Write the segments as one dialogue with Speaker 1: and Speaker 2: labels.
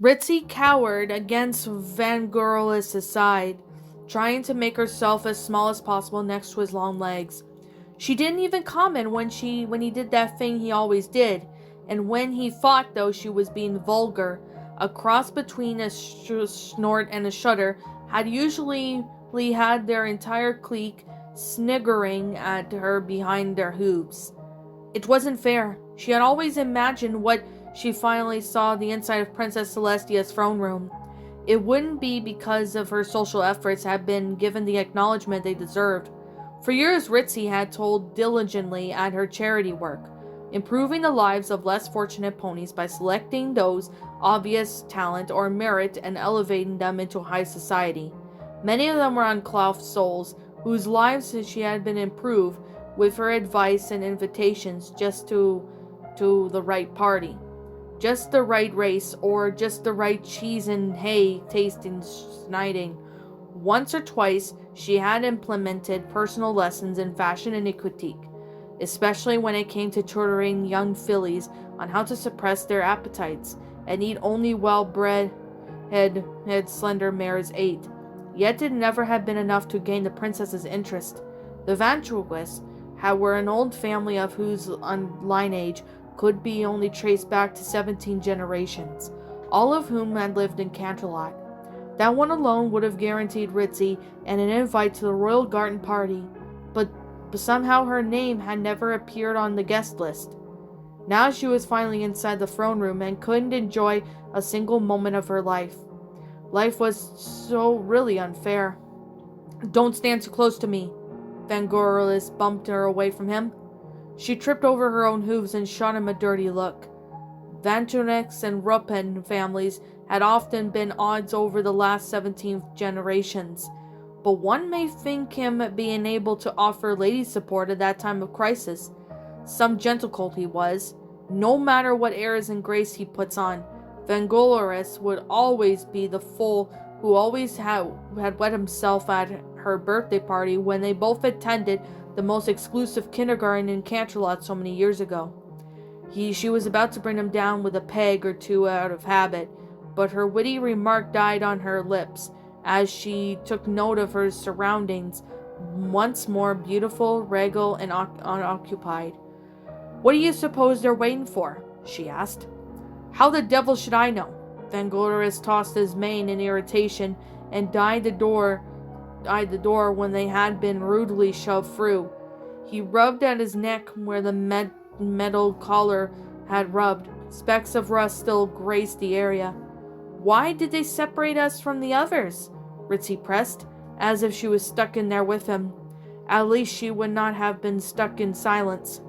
Speaker 1: Ritzy cowered against Vangelis' side, trying to make herself as small as possible next to his long legs. She didn't even comment when he did that thing he always did, and when he thought, though, she was being vulgar. A cross between a snort and a shudder had usually had their entire clique sniggering at her behind their hooves. It wasn't fair. She had always imagined what she finally saw the inside of Princess Celestia's throne room. It wouldn't be because of her social efforts had been given the acknowledgement they deserved. For years, Ritzy had toiled diligently at her charity work, improving the lives of less fortunate ponies by selecting those obvious talent or merit and elevating them into high society. Many of them were unclothed souls whose lives she had been improved with her advice and invitations just to the right party, just the right race, or just the right cheese and hay tasting sniting. Once or twice, she had implemented personal lessons in fashion and critique, especially when it came to tutoring young fillies on how to suppress their appetites and eat only well-bred slender mares ate. Yet it never had been enough to gain the princess's interest. The ventriloquists were an old family of whose lineage could be only traced back to 17 generations, all of whom had lived in Canterlot. That one alone would have guaranteed Ritzy an invite to the royal garden party, but somehow her name had never appeared on the guest list. Now she was finally inside the throne room and couldn't enjoy a single moment of her life. Life was so really unfair. "Don't stand too close to me." Vangelis bumped her away from him. She tripped over her own hooves and shot him a dirty look. Vantonix and Ruppen families had often been odds over the last 17 generations, but one may think him being able to offer lady support at that time of crisis. Some gentlecolt he was. No matter what airs and grace he puts on, Vangelis would always be the fool who always had wet himself at her birthday party when they both attended the most exclusive kindergarten in Canterlot so many years ago. She was about to bring him down with a peg or two out of habit, but her witty remark died on her lips as she took note of her surroundings, once more beautiful, regal, and unoccupied. "What do you suppose they're waiting for?" she asked. "How the devil should I know?" Vangelis tossed his mane in irritation and eyed the door when they had been rudely shoved through. He rubbed at his neck where the metal collar had rubbed. Specks of rust still graced the area. "Why did they separate us from the others?" Ritzy pressed, as if she was stuck in there with him. At least she would not have been stuck in silence.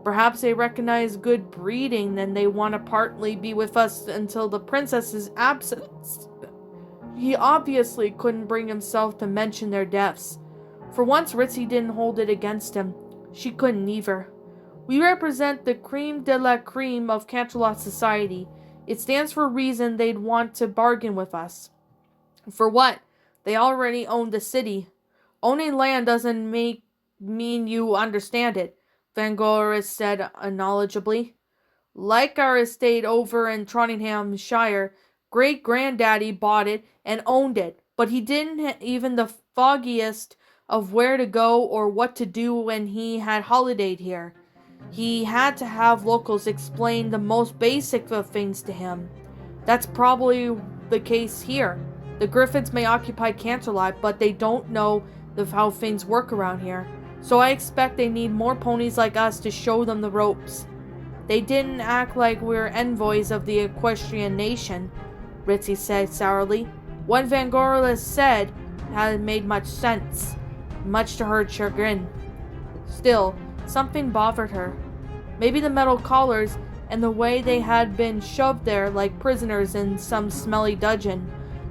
Speaker 1: "Perhaps they recognize good breeding and they want to partly be with us until the princess's absence." He obviously couldn't bring himself to mention their deaths. For once, Ritzy didn't hold it against him. She couldn't either. "We represent the creme de la creme of Canterlot society. It stands for a reason they'd want to bargain with us." "For what? They already own the city." "Owning land doesn't mean you understand it," Vangelis said unknowledgeably. "Like our estate over in Trondheimshire, great-granddaddy bought it and owned it, but he didn't even the foggiest of where to go or what to do when he had holidayed here. He had to have locals explain the most basic of things to him. That's probably the case here. The Griffins may occupy Canterlot, but they don't know how things work around here. So I expect they need more ponies like us to show them the ropes. They didn't act like we're envoys of the equestrian nation," Ritzy said sourly. What Vangelis said had made much sense, much to her chagrin. Still, something bothered her. Maybe the metal collars and the way they had been shoved there like prisoners in some smelly dungeon.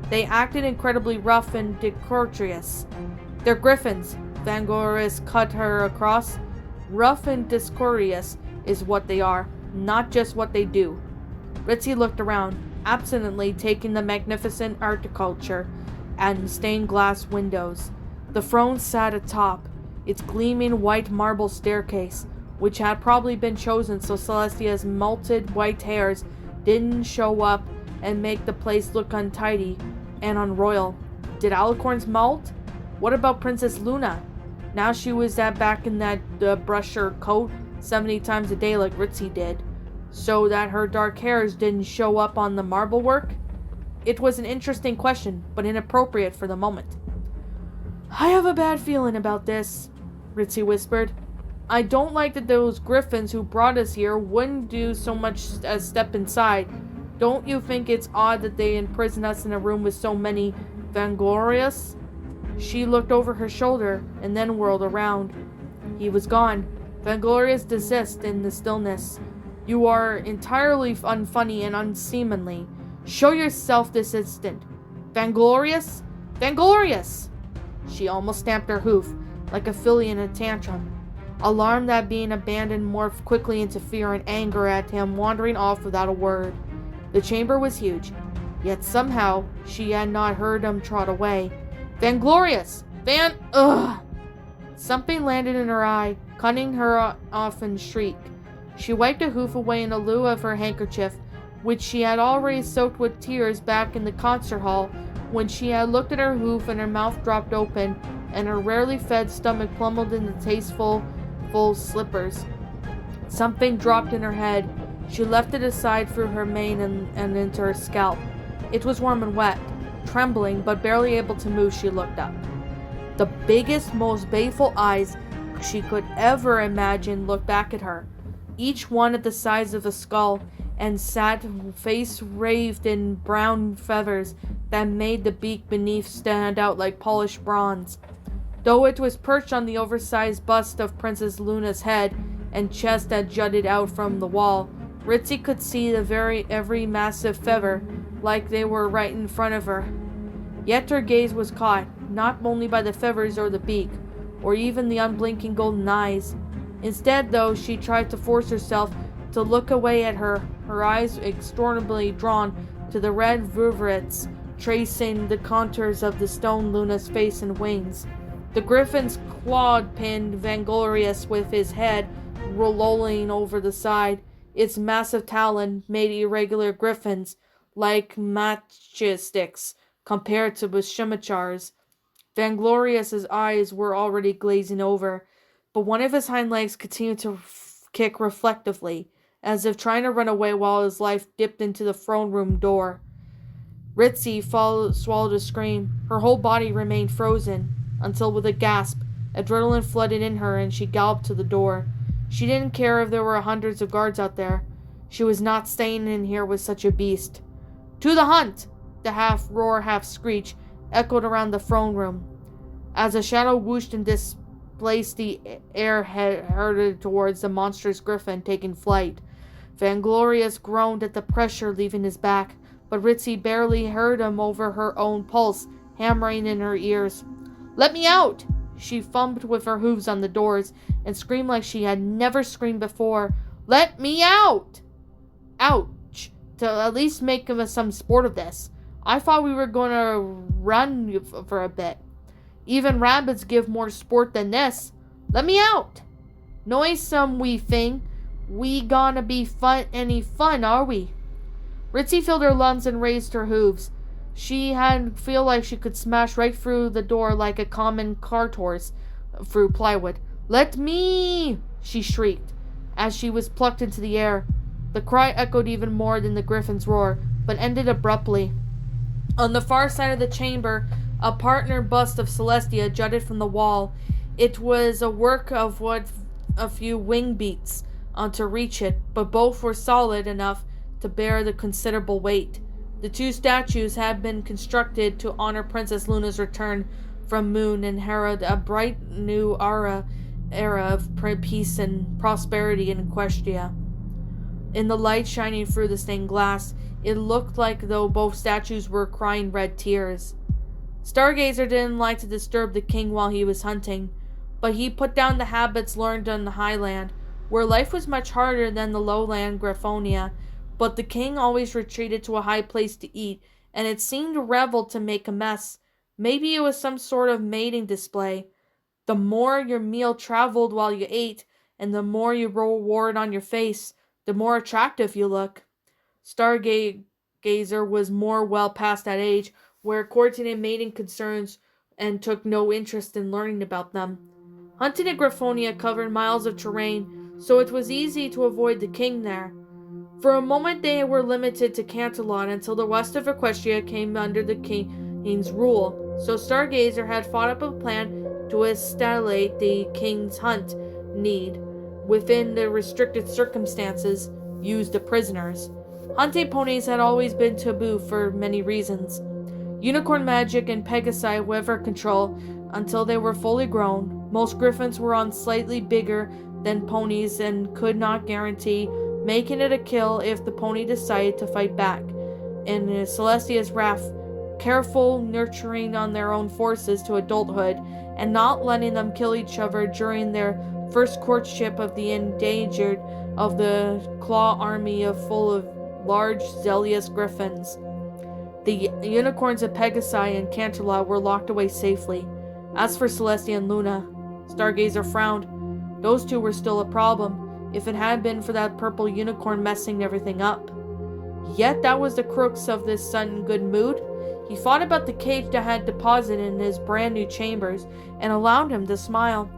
Speaker 1: They acted incredibly rough and decorous. "They're Griffins," Vangelis cut her across. "Rough and decorous is what they are, not just what they do." Ritzy looked around, absently taking the magnificent architecture and stained glass windows, The throne sat atop its gleaming white marble staircase, which had probably been chosen so Celestia's melted white hairs didn't show up and make the place look untidy and unroyal. Did alicorns molt? What about Princess Luna? Now she was back in that brusher coat 70 times a day like Ritzy did, so that her dark hairs didn't show up on the marble work? It was an interesting question, but inappropriate for the moment. I have a bad feeling about this, Ritzy whispered. I don't like that those griffins who brought us here wouldn't do so much as step inside. Don't you think it's odd that they imprison us in a room with so many Vanglorious? She looked over her shoulder and then whirled around. He was gone. Vanglorious desist in the stillness. You are entirely unfunny and unseemly. Show yourself this instant. Vanglorious? Vanglorious! She almost stamped her hoof, like a filly in a tantrum. Alarmed at being abandoned morphed quickly into fear and anger at him wandering off without a word. The chamber was huge, yet somehow she had not heard him trot away. Vanglorious! Ugh! Something landed in her eye, cutting her off in shriek. She wiped a hoof away in lieu of her handkerchief, which she had already soaked with tears back in the concert hall when she had looked at her hoof and her mouth dropped open and her rarely fed stomach plummeled into tasteful, full slippers. Something dropped in her head. She left it aside through her mane and into her scalp. It was warm and wet. Trembling, but barely able to move, she looked up. The biggest, most baleful eyes she could ever imagine looked back at her, each one at the size of a skull, and sat face wreathed in brown feathers that made the beak beneath stand out like polished bronze. Though it was perched on the oversized bust of Princess Luna's head and chest that jutted out from the wall, Ritzy could see every massive feather like they were right in front of her. Yet her gaze was caught, not only by the feathers or the beak, or even the unblinking golden eyes. Instead, though, she tried to force herself to look away at her eyes extraordinarily drawn to the red vertebrates tracing the contours of the stone Luna's face and wings. The griffin's clawed pinned Vanglorious with his head lolling over the side. Its massive talon made irregular griffins like matchsticks compared to with scimitar's. Vanglorious's eyes were already glazing over, but one of his hind legs continued to kick reflectively, as if trying to run away while his life dipped into the throne room door. Ritzy swallowed a scream. Her whole body remained frozen, until with a gasp, adrenaline flooded in her and she galloped to the door. She didn't care if there were hundreds of guards out there. She was not staying in here with such a beast. To the hunt! The half-roar, half-screech echoed around the throne room. As a shadow whooshed and displaced the air herded towards the monstrous griffin taking flight. Vanglorious groaned at the pressure leaving his back, but Ritzy barely heard him over her own pulse hammering in her ears. Let me out! She thumped with her hooves on the doors and screamed like she had never screamed before. Let me out! Ouch! To at least make some sport of this. I thought we were going to run for a bit. Even rabbits give more sport than this. Let me out! Noisome wee thing. We gonna be any fun, are we? Ritzy filled her lungs and raised her hooves. She had feel like she could smash right through the door like a common cart horse through plywood. Let me! She shrieked as she was plucked into the air. The cry echoed even more than the griffin's roar, but ended abruptly. On the far side of the chamber, a partner bust of Celestia jutted from the wall. It was a work of a few wing beats to reach it, but both were solid enough to bear the considerable weight. The two statues had been constructed to honor Princess Luna's return from Moon and herald a bright new era of peace and prosperity in Equestria. In the light shining through the stained glass, it looked like though both statues were crying red tears. Stargazer didn't like to disturb the king while he was hunting, but he put down the habits learned on the highland, where life was much harder than the lowland Griffonia. But the king always retreated to a high place to eat, and it seemed a revel to make a mess. Maybe it was some sort of mating display. The more your meal traveled while you ate, and the more you wore it on your face, the more attractive you look. Stargazer was more well past that age where courting and mating concerns and took no interest in learning about them. Hunting in Griffonia covered miles of terrain, so it was easy to avoid the king there. For a moment they were limited to Canterlot until the west of Equestria came under the king's rule, so Stargazer had fought up a plan to escalate the king's hunt need. Within the restricted circumstances, use the prisoners. Hunting ponies had always been taboo for many reasons. Unicorn magic and Pegasi Weaver control until they were fully grown. Most griffins were on slightly bigger than ponies and could not guarantee making it a kill if the pony decided to fight back. In Celestia's wrath, careful nurturing on their own forces to adulthood and not letting them kill each other during their first courtship of the endangered of the claw army full of large zealous griffins. The unicorns of Pegasi and Canterlot were locked away safely. As for Celestia and Luna, Stargazer frowned. Those two were still a problem, if it hadn't been for that purple unicorn messing everything up. Yet that was the crux of this sudden good mood. He thought about the cage that had deposited in his brand new chambers and allowed him to smile.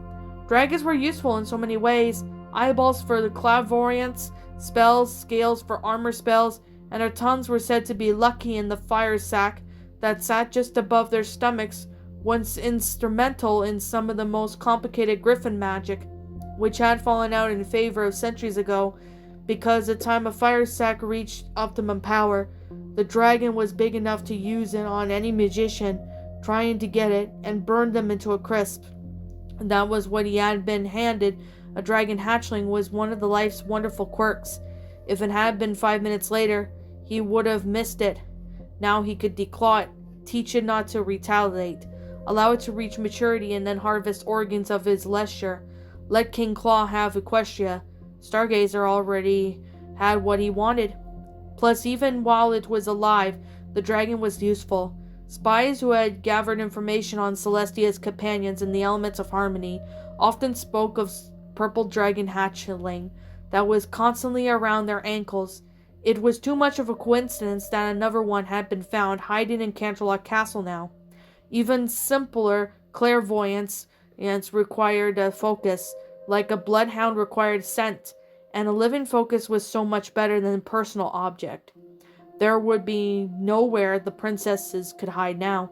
Speaker 1: Dragons were useful in so many ways. Eyeballs for the clairvoyance, spells, scales for armor spells, and their tongues were said to be lucky in the fire sac that sat just above their stomachs, once instrumental in some of the most complicated griffin magic, which had fallen out in favor of centuries ago, because the time a fire sac reached optimum power, the dragon was big enough to use it on any magician trying to get it and burn them into a crisp. And that was what he had been handed. A dragon hatchling was one of the life's wonderful quirks. If it had been 5 minutes later, he would have missed it. Now he could declaw it, teach it not to retaliate, allow it to reach maturity, and then harvest organs of his leisure. Let King Claw have Equestria. Stargazer already had what he wanted. Plus, even while it was alive, the dragon was useful. Spies who had gathered information on Celestia's companions in the elements of harmony often spoke of purple dragon hatchling that was constantly around their ankles. It was too much of a coincidence that another one had been found hiding in Canterlot Castle now. Even simpler clairvoyance required a focus, like a bloodhound required scent, and a living focus was so much better than a personal object. There would be nowhere the princesses could hide now.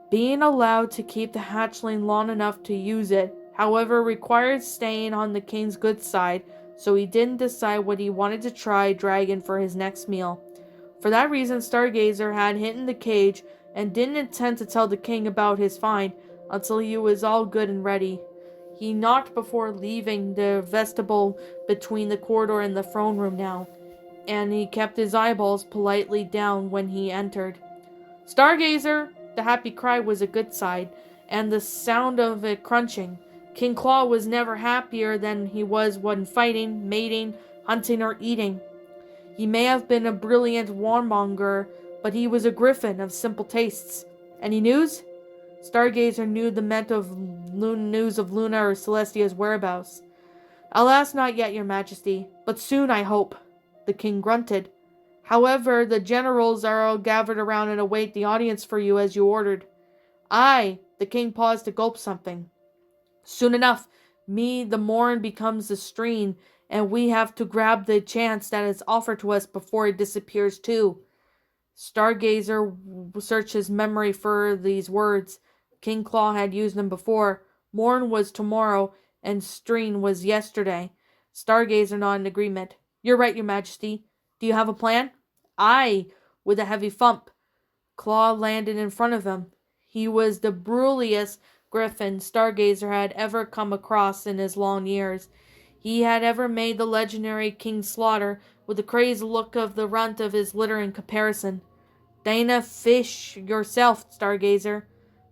Speaker 1: Being allowed to keep the hatchling long enough to use it, however, required staying on the king's good side, so he didn't decide what he wanted to try dragon for his next meal. For that reason, Stargazer had hidden the cage and didn't intend to tell the king about his find until he was all good and ready. He knocked before leaving the vestibule between the corridor and the throne room now, and he kept his eyeballs politely down when he entered. Stargazer! The happy cry was a good side, and the sound of it crunching. King Claw was never happier than he was when fighting, mating, hunting, or eating. He may have been a brilliant warmonger, but he was a griffin of simple tastes. Any news? Stargazer knew the meant of news of Luna or Celestia's whereabouts. Alas, not yet, your majesty, but soon, I hope, the king grunted. However, the generals are all gathered around and await the audience for you as you ordered. Aye, the king paused to gulp something. Soon enough, the morn becomes the stream, and we have to grab the chance that is offered to us before it disappears too. Stargazer searched his memory for these words. King Claw had used them before. Morn was tomorrow, and stream was yesterday. Stargazer nodded in agreement. You're right, your majesty. Do you have a plan? Aye, with a heavy thump. Claw landed in front of him. He was the burliest griffin Stargazer had ever come across in his long years. He had ever made the legendary King Slaughter with the crazed look of the runt of his litter in comparison. Dana fish yourself, Stargazer.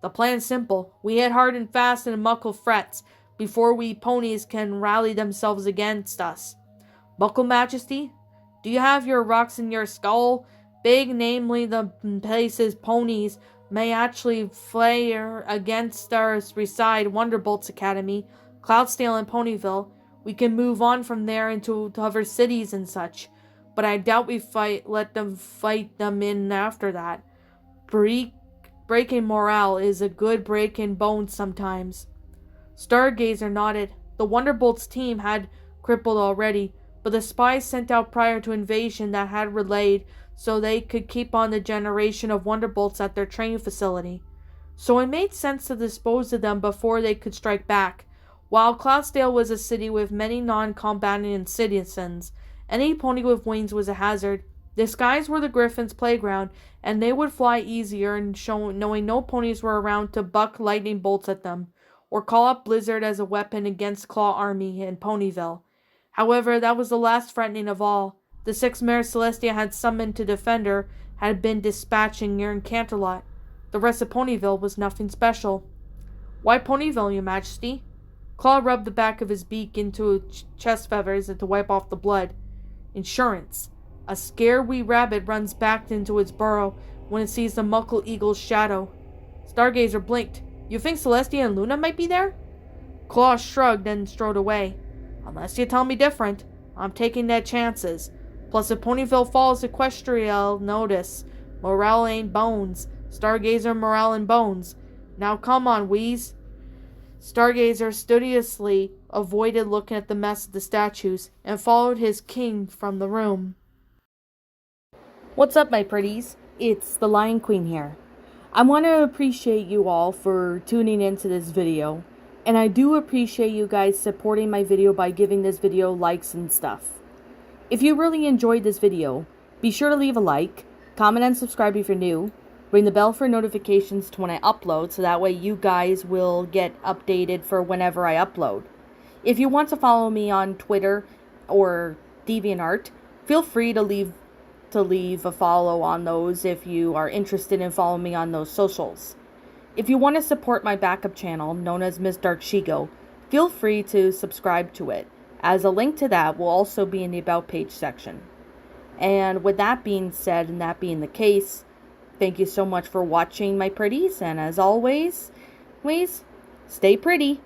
Speaker 1: The plan's simple. We hit hard and fast and muckle frets before we ponies can rally themselves against us. Buckle, majesty? Do you have your rocks in your skull? Big, namely the places ponies may actually flare against our reside Wonderbolt's Academy, Cloudsdale and Ponyville. We can move on from there into other cities and such, but I doubt we let them fight them in after that. Breaking morale is a good break in bones sometimes. Stargazer nodded. The Wonderbolt's team had crippled already, but the spies sent out prior to invasion that had relayed so they could keep on the generation of Wonderbolts at their training facility. So it made sense to dispose of them before they could strike back. While Cloudsdale was a city with many non-combatant citizens, any pony with wings was a hazard. The skies were the Griffins' playground, and they would fly easier knowing no ponies were around to buck lightning bolts at them, or call up Blizzard as a weapon against Claw Army in Ponyville. However, that was the last threatening of all. The 6 mares Celestia had summoned to defend her had been dispatching near Canterlot. The rest of Ponyville was nothing special. Why Ponyville, Your Majesty? Claw rubbed the back of his beak into his chest feathers to wipe off the blood. Insurance. A scared wee rabbit runs back into its burrow when it sees the muckle eagle's shadow. Stargazer blinked. You think Celestia and Luna might be there? Claw shrugged and strode away. Unless you tell me different, I'm taking that chances. Plus, if Ponyville falls Equestrial notice, morale ain't bones. Stargazer morale and bones. Now come on, Wheeze. Stargazer studiously avoided looking at the mess of the statues and followed his king from the room.
Speaker 2: What's up, my pretties? It's the Lion Queen here. I want to appreciate you all for tuning into this video, and I do appreciate you guys supporting my video by giving this video likes and stuff. If you really enjoyed this video, be sure to leave a like, comment and subscribe if you're new, ring the bell for notifications to when I upload so that way you guys will get updated for whenever I upload. If you want to follow me on Twitter or DeviantArt, feel free to leave a follow on those if you are interested in following me on those socials. If you want to support my backup channel, known as Miss Dark Shigo, feel free to subscribe to it, as a link to that will also be in the About page section. And with that being said, and that being the case, thank you so much for watching, my pretties, and as always, stay pretty.